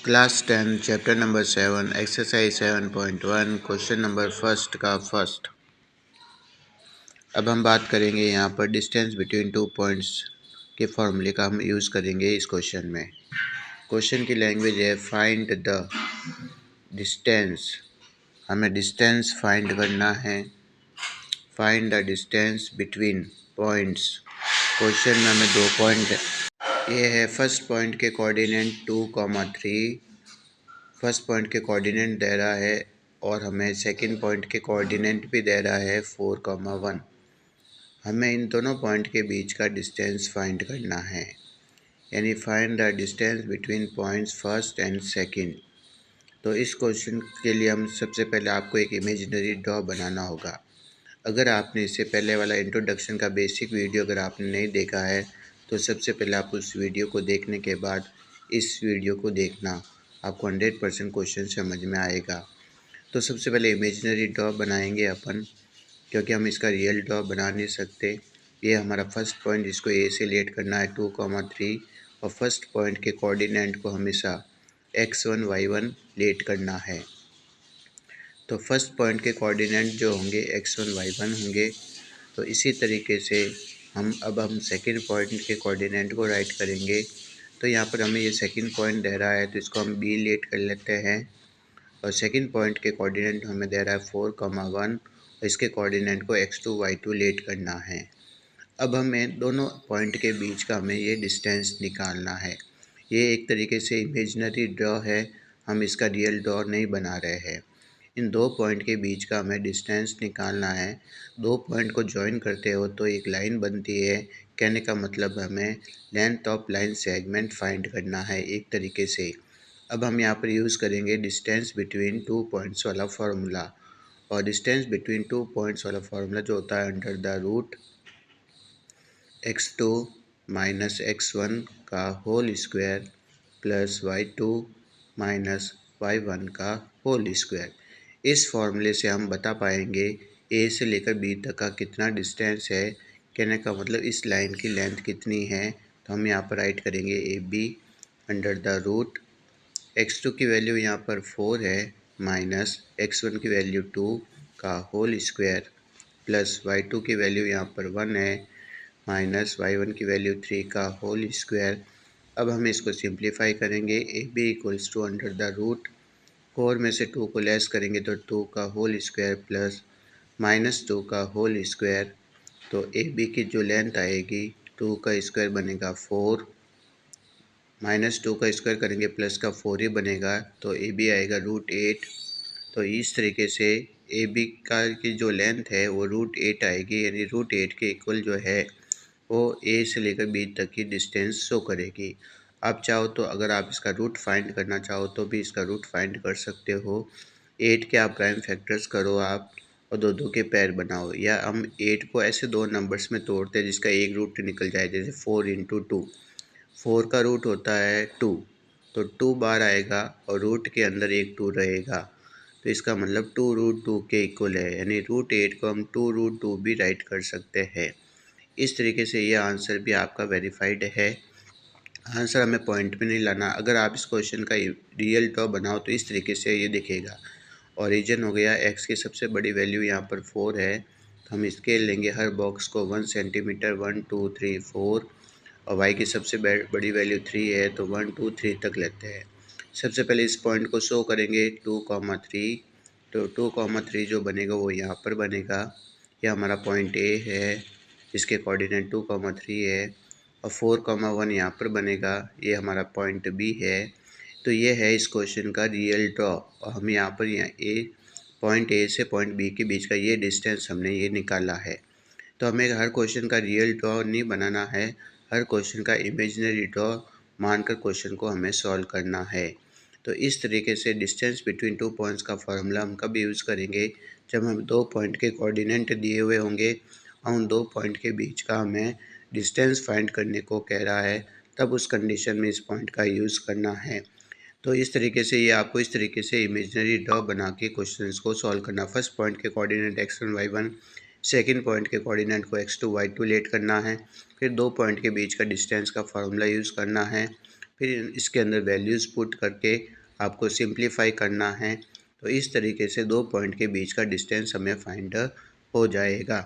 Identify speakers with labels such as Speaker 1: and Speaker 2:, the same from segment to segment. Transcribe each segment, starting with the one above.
Speaker 1: Class 10 chapter number 7 exercise 7.1 question number first का first. अब हम बात करेंगे यहाँ पर डिस्टेंस बिटवीन टू पॉइंट्स के फॉर्मूले का हम यूज़ करेंगे इस क्वेश्चन में। क्वेश्चन की लैंग्वेज है फाइंड द डिस्टेंस। हमें डिस्टेंस फाइंड करना है। Find the distance between points. Question में हमें दो पॉइंट ये है। फर्स्ट पॉइंट के कोऑर्डिनेट 2,3 फर्स्ट पॉइंट के कोऑर्डिनेट दे रहा है और हमें सेकंड पॉइंट के कोऑर्डिनेट भी दे रहा है 4,1। हमें इन दोनों पॉइंट के बीच का डिस्टेंस फाइंड करना है, यानी find the distance between points first and second. तो इस क्वेश्चन के लिए हम सबसे पहले आपको एक इमेजिनरी ड्रॉ बनाना होगा। अगर आपने इससे पहले वाला इंट्रोडक्शन का बेसिक वीडियो अगर आपने नहीं देखा है तो सबसे पहले आप उस वीडियो को देखने के बाद इस वीडियो को देखना, आपको 100% क्वेश्चन समझ में आएगा। तो सबसे पहले इमेजिनरी ड्रॉ बनाएंगे अपन, क्योंकि हम इसका रियल ड्रॉ बना नहीं सकते। ये हमारा फर्स्ट पॉइंट, इसको ए से लेट करना है 2,3 और फर्स्ट पॉइंट के कोऑर्डिनेट को हमेशा x1 y1 लेट करना है। तो फर्स्ट पॉइंट के कोऑर्डिनेट जो होंगे x1 y1 होंगे। तो इसी तरीके से हम सेकंड पॉइंट के कोऑर्डिनेट को राइट करेंगे। तो यहाँ पर हमें ये सेकंड पॉइंट दे रहा है तो इसको हम बी लेट कर लेते हैं और सेकंड पॉइंट के कोऑर्डिनेट हमें दे रहा है 4,1 और इसके कोऑर्डिनेट को x2 y2 लेट करना है। अब हमें दोनों पॉइंट के बीच का हमें ये डिस्टेंस निकालना है। ये एक तरीके से इमेजिनरी ड्रॉ है, हम इसका रियल ड्रॉ नहीं बना रहे हैं। इन दो पॉइंट के बीच का हमें डिस्टेंस निकालना है। दो पॉइंट को जॉइन करते हो तो एक लाइन बनती है। कहने का मतलब हमें length of line segment find करना है एक तरीके से। अब हम यहाँ पर यूज़ करेंगे डिस्टेंस बिटवीन टू पॉइंट्स वाला फार्मूला। और डिस्टेंस बिटवीन टू पॉइंट्स वाला फार्मूला जो होता है under the root x2 minus x1 का whole square plus y2 minus y1 का होल स्क्वायर। इस फॉर्मूले से हम बता पाएंगे ए से लेकर बी तक का कितना डिस्टेंस है। कहने का मतलब इस लाइन की लेंथ कितनी है। तो हम यहाँ पर राइट करेंगे A B under the root x2 की वैल्यू यहाँ पर 4 है माइनस x1 की वैल्यू 2 का होल स्क्वायर प्लस y2 की वैल्यू यहाँ पर 1 है माइनस y1 की वैल्यू 3 का होल स्क्वायर। अब हम इसको सिंप्लीफाई करेंगे। A B equals to under the root 4 में से 2 को लेस करेंगे तो 2 का होल स्क्वायर प्लस माइनस 2 का होल स्क्वायर। तो ए बी की जो लेंथ आएगी 2 का स्क्वायर बनेगा 4 माइनस 2 का स्क्वायर करेंगे प्लस का 4 ही बनेगा तो ए बी आएगा √8। तो इस तरीके से ए बी का की जो लेंथ है वो √8 आएगी, यानी √8 के इक्वल जो है वो ए से लेकर बी तक की डिस्टेंस शो करेगी। आप चाहो तो अगर आप इसका रूट फाइंड करना चाहो तो भी इसका रूट फाइंड कर सकते हो। 8 के आप प्राइम फैक्टर्स करो आप और दो दो के पेयर बनाओ, या हम 8 को ऐसे दो नंबर्स में तोड़ते हैं जिसका एक रूट निकल जाए। जैसे 4 इंटू 2, 4 का रूट होता है 2, तो 2 बार आएगा और रूट के अंदर एक 2 रहेगा। तो इसका मतलब 2√2 के इक्वल है, यानी √8 को हम 2√2 भी राइट कर सकते हैं। इस तरीके से ये आंसर भी आपका वेरीफाइड है। आंसर हमें पॉइंट में नहीं लाना। अगर आप इस क्वेश्चन का रियल ड्रॉ बनाओ तो इस तरीके से ये दिखेगा। ओरिजिन हो गया, एक्स की सबसे बड़ी वैल्यू यहाँ पर 4 है तो हम स्केल लेंगे हर बॉक्स को 1 सेंटीमीटर 1 2 3 4 और वाई की सबसे बड़ी वैल्यू 3 है तो 1 2 3 तक लेते हैं। सबसे पहले इस पॉइंट को शो करेंगे 2,3, तो 2,3 जो बनेगा वो यहाँ पर बनेगा। यह हमारा पॉइंट ए है, इसके कोऑर्डिनेट 2,3 है और 4,1 यहाँ पर बनेगा, ये हमारा पॉइंट बी है। तो ये है इस क्वेश्चन का रियल ड्रॉ और हम यहाँ पर पॉइंट ए से पॉइंट बी के बीच का ये डिस्टेंस हमने ये निकाला है। तो हमें हर क्वेश्चन का रियल ड्रॉ नहीं बनाना है, हर क्वेश्चन का इमेजिनरी ड्रॉ मानकर क्वेश्चन को हमें सॉल्व करना है। तो इस तरीके से डिस्टेंस बिटवीन टू पॉइंट्स का फार्मूला हम कब यूज़ करेंगे, जब हम दो पॉइंट के कोऑर्डिनेट दिए हुए होंगे और उन दो पॉइंट के बीच का हमें डिस्टेंस फाइंड करने को कह रहा है, तब उस कंडीशन में इस पॉइंट का यूज़ करना है। तो इस तरीके से ये आपको इस तरीके से इमेजिनरी ड्रॉ बना के क्वेश्चंस को सॉल्व करना। फर्स्ट पॉइंट के coordinate x1 y1, second point के कोऑर्डिनेट को x2 y2 लेट करना है। फिर दो पॉइंट के बीच का डिस्टेंस का फार्मूला यूज़ करना है। फिर इसके अंदर वैल्यूज़ पुट करके आपको सिंप्लीफाई करना है। तो इस तरीके से 2 पॉइंट के बीच का डिस्टेंस हमें फाइंड हो जाएगा।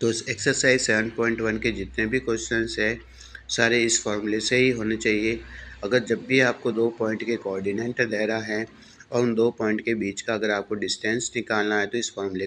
Speaker 1: तो इस एक्सरसाइज 7.1 के जितने भी क्वेश्चंस है सारे इस फॉर्मूले से ही होने चाहिए। अगर जब भी आपको 2 पॉइंट के कोऑर्डिनेट दे रहा है और उन 2 पॉइंट के बीच का अगर आपको डिस्टेंस निकालना है तो इस फॉर्मूले